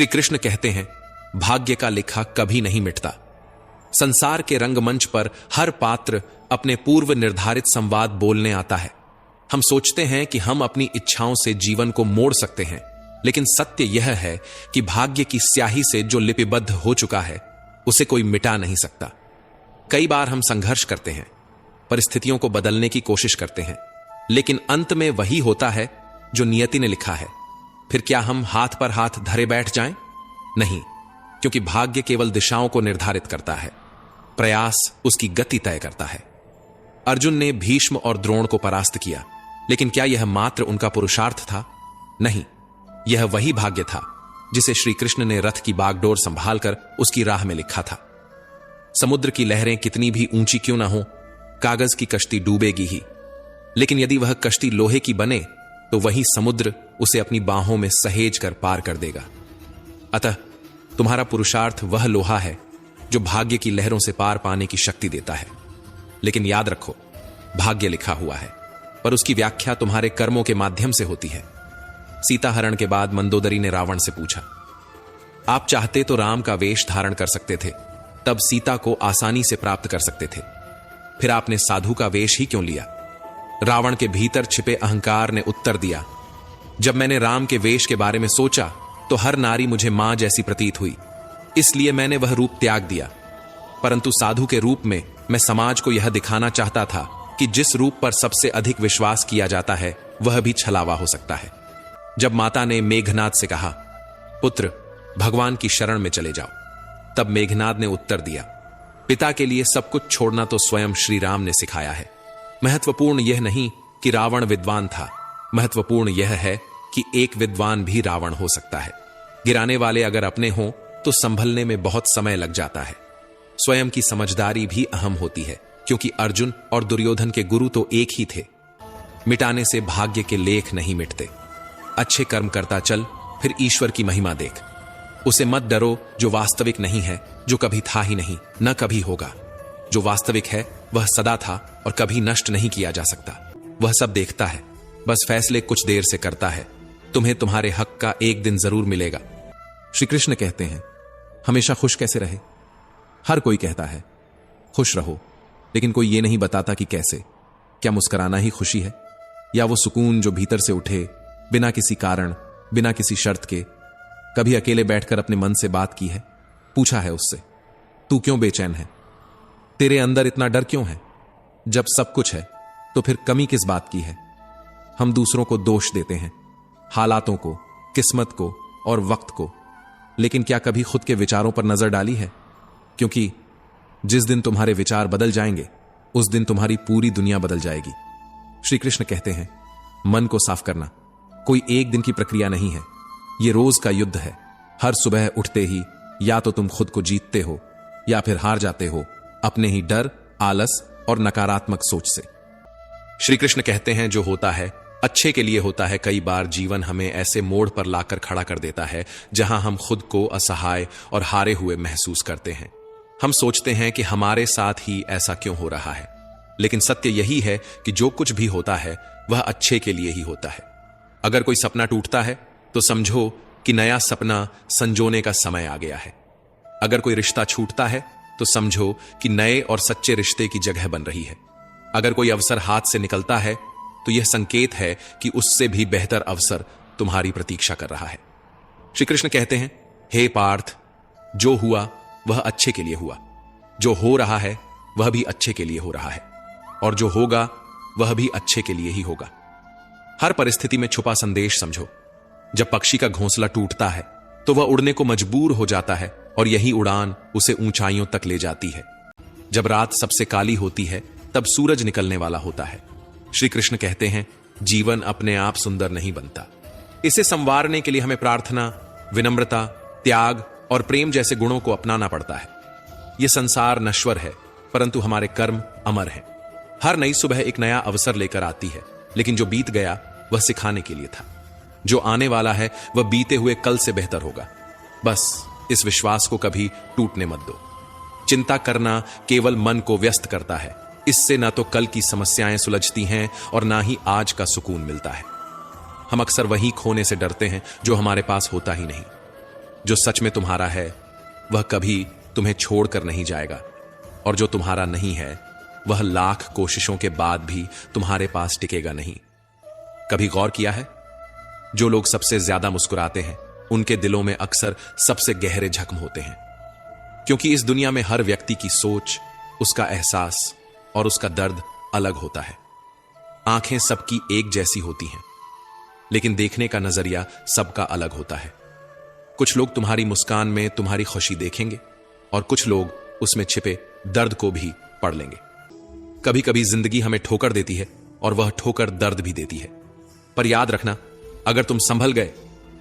श्री कृष्ण कहते हैं, भाग्य का लिखा कभी नहीं मिटता। संसार के रंगमंच पर हर पात्र अपने पूर्व निर्धारित संवाद बोलने आता है। हम सोचते हैं कि हम अपनी इच्छाओं से जीवन को मोड़ सकते हैं, लेकिन सत्य यह है कि भाग्य की स्याही से जो लिपिबद्ध हो चुका है उसे कोई मिटा नहीं सकता। कई बार हम संघर्ष करते हैं, परिस्थितियों को बदलने की कोशिश करते हैं, लेकिन अंत में वही होता है जो नियति ने लिखा है। फिर क्या हम हाथ पर हाथ धरे बैठ जाएं? नहीं, क्योंकि भाग्य केवल दिशाओं को निर्धारित करता है, प्रयास उसकी गति तय करता है। अर्जुन ने भीष्म और द्रोण को परास्त किया, लेकिन क्या यह मात्र उनका पुरुषार्थ था? नहीं, यह वही भाग्य था जिसे श्री कृष्ण ने रथ की बागडोर संभालकर उसकी राह में लिखा था। समुद्र की लहरें कितनी भी ऊंची क्यों ना हो, कागज की कश्ती डूबेगी ही, लेकिन यदि वह कश्ती लोहे की बने तो वही समुद्र उसे अपनी बाहों में सहेज कर पार कर देगा। अतः तुम्हारा पुरुषार्थ वह लोहा है जो भाग्य की लहरों से पार पाने की शक्ति देता है। लेकिन याद रखो, भाग्य लिखा हुआ है, पर उसकी व्याख्या तुम्हारे कर्मों के माध्यम से होती है। सीता हरण के बाद मंदोदरी ने रावण से पूछा, आप चाहते तो राम का वेश धारण कर सकते थे, तब सीता को आसानी से प्राप्त कर सकते थे, फिर आपने साधु का वेश ही क्यों लिया? रावण के भीतर छिपे अहंकार ने उत्तर दिया, जब मैंने राम के वेश के बारे में सोचा तो हर नारी मुझे मां जैसी प्रतीत हुई, इसलिए मैंने वह रूप त्याग दिया। परंतु साधु के रूप में मैं समाज को यह दिखाना चाहता था कि जिस रूप पर सबसे अधिक विश्वास किया जाता है वह भी छलावा हो सकता है। जब माता ने मेघनाद से कहा, पुत्र भगवान की शरण में चले जाओ, तब मेघनाद ने उत्तर दिया, पिता के लिए सब कुछ छोड़ना तो स्वयं श्री राम ने सिखाया है। महत्वपूर्ण यह नहीं कि रावण विद्वान था, महत्वपूर्ण यह है कि एक विद्वान भी रावण हो सकता है। गिराने वाले अगर अपने हों तो संभलने में बहुत समय लग जाता है। स्वयं की समझदारी भी अहम होती है, क्योंकि अर्जुन और दुर्योधन के गुरु तो एक ही थे। मिटाने से भाग्य के लेख नहीं मिटते। अच्छे कर्म करता चल, फिर ईश्वर की महिमा देख। उसे मत डरो जो वास्तविक नहीं है, जो कभी था ही नहीं, न कभी होगा। जो वास्तविक है वह सदा था और कभी नष्ट नहीं किया जा सकता। वह सब देखता है, बस फैसले कुछ देर से करता है। तुम्हें तुम्हारे हक का एक दिन जरूर मिलेगा। श्री कृष्ण कहते हैं, हमेशा खुश कैसे रहे? हर कोई कहता है खुश रहो, लेकिन कोई यह नहीं बताता कि कैसे। क्या मुस्कुराना ही खुशी है, या वो सुकून जो भीतर से उठे बिना किसी कारण, बिना किसी शर्त के? कभी अकेले बैठकर अपने मन से बात की है, पूछा है उससे, तू क्यों बेचैन है? तेरे अंदर इतना डर क्यों है? जब सब कुछ है तो फिर कमी किस बात की है? हम दूसरों को दोष देते हैं, हालातों को, किस्मत को और वक्त को, लेकिन क्या कभी खुद के विचारों पर नजर डाली है? क्योंकि जिस दिन तुम्हारे विचार बदल जाएंगे उस दिन तुम्हारी पूरी दुनिया बदल जाएगी। श्री कृष्ण कहते हैं, मन को साफ करना कोई एक दिन की प्रक्रिया नहीं है, यह रोज का युद्ध है। हर सुबह उठते ही या तो तुम खुद को जीतते हो या फिर हार जाते हो अपने ही डर, आलस और नकारात्मक सोच से। श्री कृष्ण कहते हैं, जो होता है अच्छे के लिए होता है। कई बार जीवन हमें ऐसे मोड़ पर लाकर खड़ा कर देता है जहां हम खुद को असहाय और हारे हुए महसूस करते हैं। हम सोचते हैं कि हमारे साथ ही ऐसा क्यों हो रहा है, लेकिन सत्य यही है कि जो कुछ भी होता है वह अच्छे के लिए ही होता है। अगर कोई सपना टूटता है तो समझो कि नया सपना संजोने का समय आ गया है। अगर कोई रिश्ता छूटता है तो समझो कि नए और सच्चे रिश्ते की जगह बन रही है। अगर कोई अवसर हाथ से निकलता है तो यह संकेत है कि उससे भी बेहतर अवसर तुम्हारी प्रतीक्षा कर रहा है। श्री कृष्ण कहते हैं, हे पार्थ, जो हुआ वह अच्छे के लिए हुआ, जो हो रहा है वह भी अच्छे के लिए हो रहा है, और जो होगा वह भी अच्छे के लिए ही होगा। हर परिस्थिति में छुपा संदेश समझो। जब पक्षी का घोंसला टूटता है तो वह उड़ने को मजबूर हो जाता है, और यही उड़ान उसे ऊंचाइयों तक ले जाती है। जब रात सबसे काली होती है तब सूरज निकलने वाला होता है। श्री कृष्ण कहते हैं, जीवन अपने आप सुंदर नहीं बनता। इसे संवारने के लिए हमें प्रार्थना, विनम्रता, त्याग और प्रेम जैसे गुणों को अपनाना पड़ता है। यह संसार नश्वर है, परंतु हमारे कर्म अमर हैं। हर नई सुबह एक नया अवसर लेकर आती है, लेकिन जो बीत गया वह सिखाने के लिए था। जो आने वाला है वह बीते हुए कल से बेहतर होगा। बस इस विश्वास को कभी टूटने मत दो। चिंता करना केवल मन को व्यस्त करता है। इससे ना तो कल की समस्याएं सुलझती हैं और ना ही आज का सुकून मिलता है। हम अक्सर वही खोने से डरते हैं जो हमारे पास होता ही नहीं। जो सच में तुम्हारा है वह कभी तुम्हें छोड़कर नहीं जाएगा, और जो तुम्हारा नहीं है वह लाख कोशिशों के बाद भी तुम्हारे पास टिकेगा नहीं। कभी गौर किया है, जो लोग सबसे ज्यादा मुस्कुराते हैं उनके दिलों में अक्सर सबसे गहरे जख्म होते हैं, क्योंकि इस दुनिया में हर व्यक्ति की सोच, उसका एहसास और उसका दर्द अलग होता है। आंखें सबकी एक जैसी होती हैं, लेकिन देखने का नजरिया सबका अलग होता है। कुछ लोग तुम्हारी मुस्कान में तुम्हारी खुशी देखेंगे और कुछ लोग उसमें छिपे दर्द को भी पढ़ लेंगे। कभी कभी जिंदगी हमें ठोकर देती है और वह ठोकर दर्द भी देती है, पर याद रखना, अगर तुम संभल गए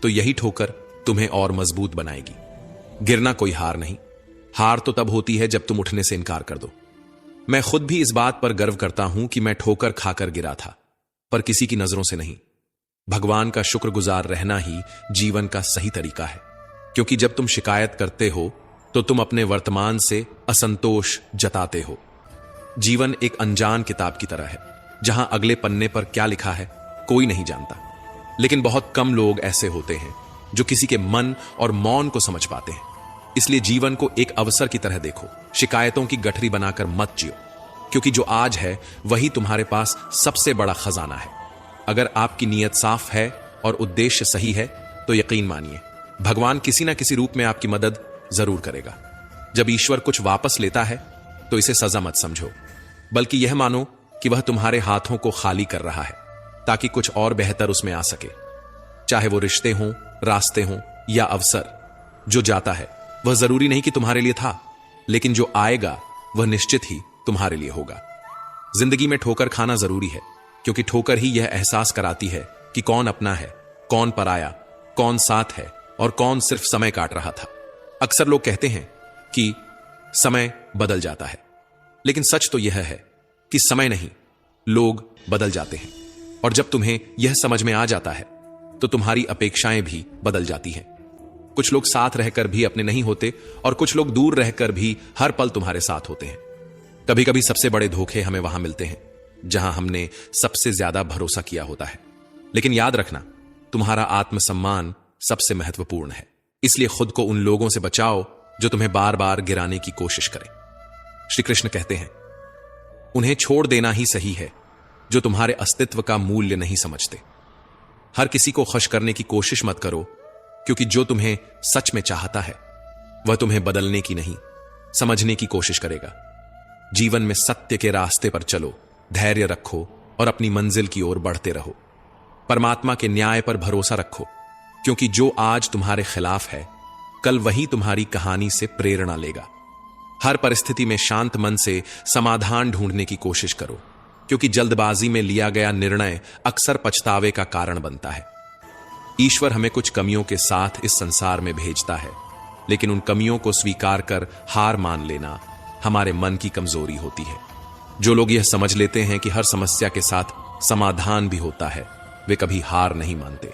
तो यही ठोकर तुम्हें और मजबूत बनाएगी। गिरना कोई हार नहीं, हार तो तब होती है जब तुम उठने से इनकार कर दो। मैं खुद भी इस बात पर गर्व करता हूं कि मैं ठोकर खाकर गिरा था, पर किसी की नजरों से नहीं। भगवान का शुक्रगुजार रहना ही जीवन का सही तरीका है, क्योंकि जब तुम शिकायत करते हो तो तुम अपने वर्तमान से असंतोष जताते हो। जीवन एक अनजान किताब की तरह है, जहां अगले पन्ने पर क्या लिखा है कोई नहीं जानता, लेकिन बहुत कम लोग ऐसे होते हैं जो किसी के मन और मौन को समझ पाते हैं। इसलिए जीवन को एक अवसर की तरह देखो, शिकायतों की गठरी बनाकर मत जियो, क्योंकि जो आज है वही तुम्हारे पास सबसे बड़ा खजाना है। अगर आपकी नीयत साफ है और उद्देश्य सही है तो यकीन मानिए, भगवान किसी ना किसी रूप में आपकी मदद जरूर करेगा। जब ईश्वर कुछ वापस लेता है तो इसे सजा मत समझो, बल्कि यह मानो कि वह तुम्हारे हाथों को खाली कर रहा है ताकि कुछ और बेहतर उसमें आ सके। चाहे वो रिश्ते हों, रास्ते हों या अवसर, जो जाता है वह जरूरी नहीं कि तुम्हारे लिए था, लेकिन जो आएगा वह निश्चित ही तुम्हारे लिए होगा। जिंदगी में ठोकर खाना जरूरी है, क्योंकि ठोकर ही यह एहसास कराती है कि कौन अपना है, कौन पराया, कौन साथ है और कौन सिर्फ समय काट रहा था। अक्सर लोग कहते हैं कि समय बदल जाता है, लेकिन सच तो यह है कि समय नहीं, लोग बदल जाते हैं। और जब तुम्हें यह समझ में आ जाता है तो तुम्हारी अपेक्षाएं भी बदल जाती हैं। कुछ लोग साथ रहकर भी अपने नहीं होते और कुछ लोग दूर रहकर भी हर पल तुम्हारे साथ होते हैं। कभी कभी सबसे बड़े धोखे हमें वहां मिलते हैं जहां हमने सबसे ज्यादा भरोसा किया होता है। लेकिन याद रखना, तुम्हारा आत्मसम्मान सबसे महत्वपूर्ण है, इसलिए खुद को उन लोगों से बचाओ जो तुम्हें बार बार गिराने की कोशिश करें। श्री कृष्ण कहते हैं, उन्हें छोड़ देना ही सही है जो तुम्हारे अस्तित्व का मूल्य नहीं समझते। हर किसी को खुश करने की कोशिश मत करो, क्योंकि जो तुम्हें सच में चाहता है वह तुम्हें बदलने की नहीं, समझने की कोशिश करेगा। जीवन में सत्य के रास्ते पर चलो, धैर्य रखो और अपनी मंजिल की ओर बढ़ते रहो। परमात्मा के न्याय पर भरोसा रखो, क्योंकि जो आज तुम्हारे खिलाफ है कल वही तुम्हारी कहानी से प्रेरणा लेगा। हर परिस्थिति में शांत मन से समाधान ढूंढने की कोशिश करो, क्योंकि जल्दबाजी में लिया गया निर्णय अक्सर पछतावे का कारण बनता है। ईश्वर हमें कुछ कमियों के साथ इस संसार में भेजता है, लेकिन उन कमियों को स्वीकार कर हार मान लेना हमारे मन की कमजोरी होती है। जो लोग यह समझ लेते हैं कि हर समस्या के साथ समाधान भी होता है, वे कभी हार नहीं मानते।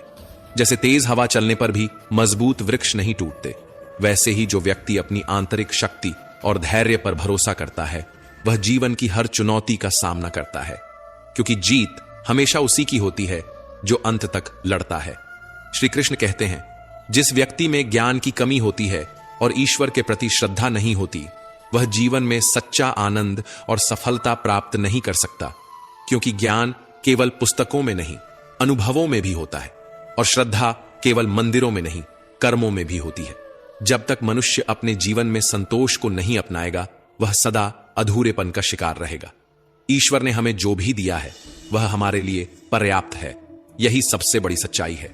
जैसे तेज हवा चलने पर भी मजबूत वृक्ष नहीं टूटते, वैसे ही जो व्यक्ति अपनी आंतरिक शक्ति और धैर्य पर भरोसा करता है वह जीवन की हर चुनौती का सामना करता है, क्योंकि जीत हमेशा उसी की होती है जो अंत तक लड़ता है। श्री कृष्ण कहते हैं, जिस व्यक्ति में ज्ञान की कमी होती है और ईश्वर के प्रति श्रद्धा नहीं होती, वह जीवन में सच्चा आनंद और सफलता प्राप्त नहीं कर सकता, क्योंकि ज्ञान केवल पुस्तकों में नहीं, अनुभवों में भी होता है, और श्रद्धा केवल मंदिरों में नहीं, कर्मों में भी होती है। जब तक मनुष्य अपने जीवन में संतोष को नहीं अपनाएगा, वह सदा अधूरेपन का शिकार रहेगा। ईश्वर ने हमें जो भी दिया है वह हमारे लिए पर्याप्त है, यही सबसे बड़ी सच्चाई है।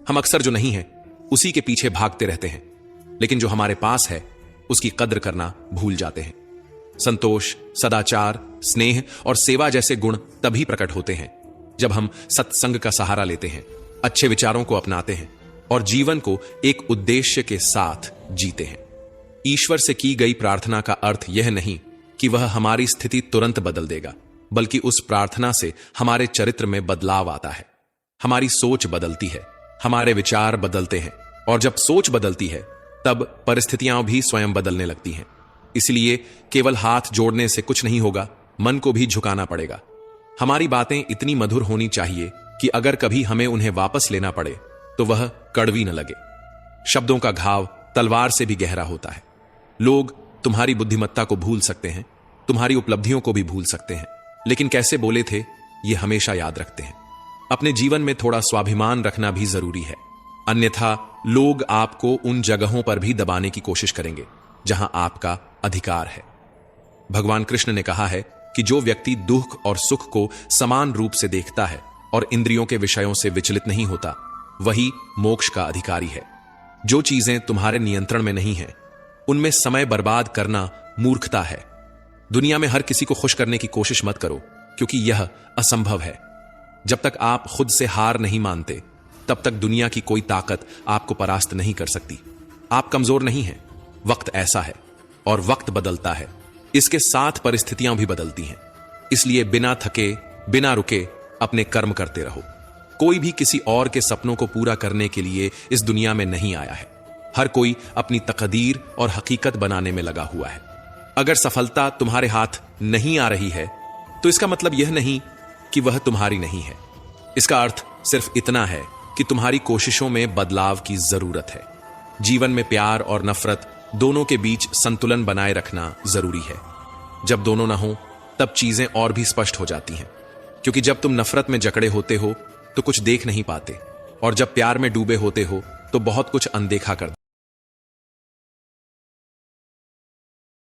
हम अक्सर जो नहीं है उसी के पीछे भागते रहते हैं, लेकिन जो हमारे पास है उसकी कद्र करना भूल जाते हैं। संतोष, सदाचार, स्नेह और सेवा जैसे गुण तभी प्रकट होते हैं जब हम सत्संग का सहारा लेते हैं, अच्छे विचारों को अपनाते हैं और जीवन को एक उद्देश्य के साथ जीते हैं। ईश्वर से की गई प्रार्थना का अर्थ यह नहीं कि वह हमारी स्थिति तुरंत बदल देगा, बल्कि उस प्रार्थना से हमारे चरित्र में बदलाव आता है। हमारी सोच बदलती है, हमारे विचार बदलते हैं, और जब सोच बदलती है तब परिस्थितियां भी स्वयं बदलने लगती हैं। इसलिए केवल हाथ जोड़ने से कुछ नहीं होगा, मन को भी झुकाना पड़ेगा। हमारी बातें इतनी मधुर होनी चाहिए कि अगर कभी हमें उन्हें वापस लेना पड़े तो वह कड़वी न लगे। शब्दों का घाव तलवार से भी गहरा होता है। लोग तुम्हारी बुद्धिमत्ता को भूल सकते हैं, तुम्हारी उपलब्धियों को भी भूल सकते हैं, लेकिन कैसे बोले थे ये हमेशा याद रखते हैं। अपने जीवन में थोड़ा स्वाभिमान रखना भी जरूरी है, अन्यथा लोग आपको उन जगहों पर भी दबाने की कोशिश करेंगे जहां आपका अधिकार है। भगवान कृष्ण ने कहा है कि जो व्यक्ति दुख और सुख को समान रूप से देखता है और इंद्रियों के विषयों से विचलित नहीं होता, वही मोक्ष का अधिकारी है। जो चीजें तुम्हारे नियंत्रण में नहीं हैं, उनमें समय बर्बाद करना मूर्खता है। दुनिया में हर किसी को खुश करने की कोशिश मत करो, क्योंकि यह असंभव है। जब तक आप खुद से हार नहीं मानते, तब तक दुनिया की कोई ताकत आपको परास्त नहीं कर सकती। आप कमजोर नहीं हैं, वक्त ऐसा है और वक्त बदलता है, इसके साथ परिस्थितियां भी बदलती हैं। इसलिए बिना थके, बिना रुके अपने कर्म करते रहो। कोई भी किसी और के सपनों को पूरा करने के लिए इस दुनिया में नहीं आया है। हर कोई अपनी तकदीर और हकीकत बनाने में लगा हुआ है। अगर सफलता तुम्हारे हाथ नहीं आ रही है, तो इसका मतलब यह नहीं कि वह तुम्हारी नहीं है। इसका अर्थ सिर्फ इतना है कि तुम्हारी कोशिशों में बदलाव की जरूरत है। जीवन में प्यार और नफरत दोनों के बीच संतुलन बनाए रखना जरूरी है। जब दोनों ना हो, तब चीजें और भी स्पष्ट हो जाती हैं, क्योंकि जब तुम नफरत में जकड़े होते हो तो कुछ देख नहीं पाते, और जब प्यार में डूबे होते हो तो बहुत कुछ अनदेखा कर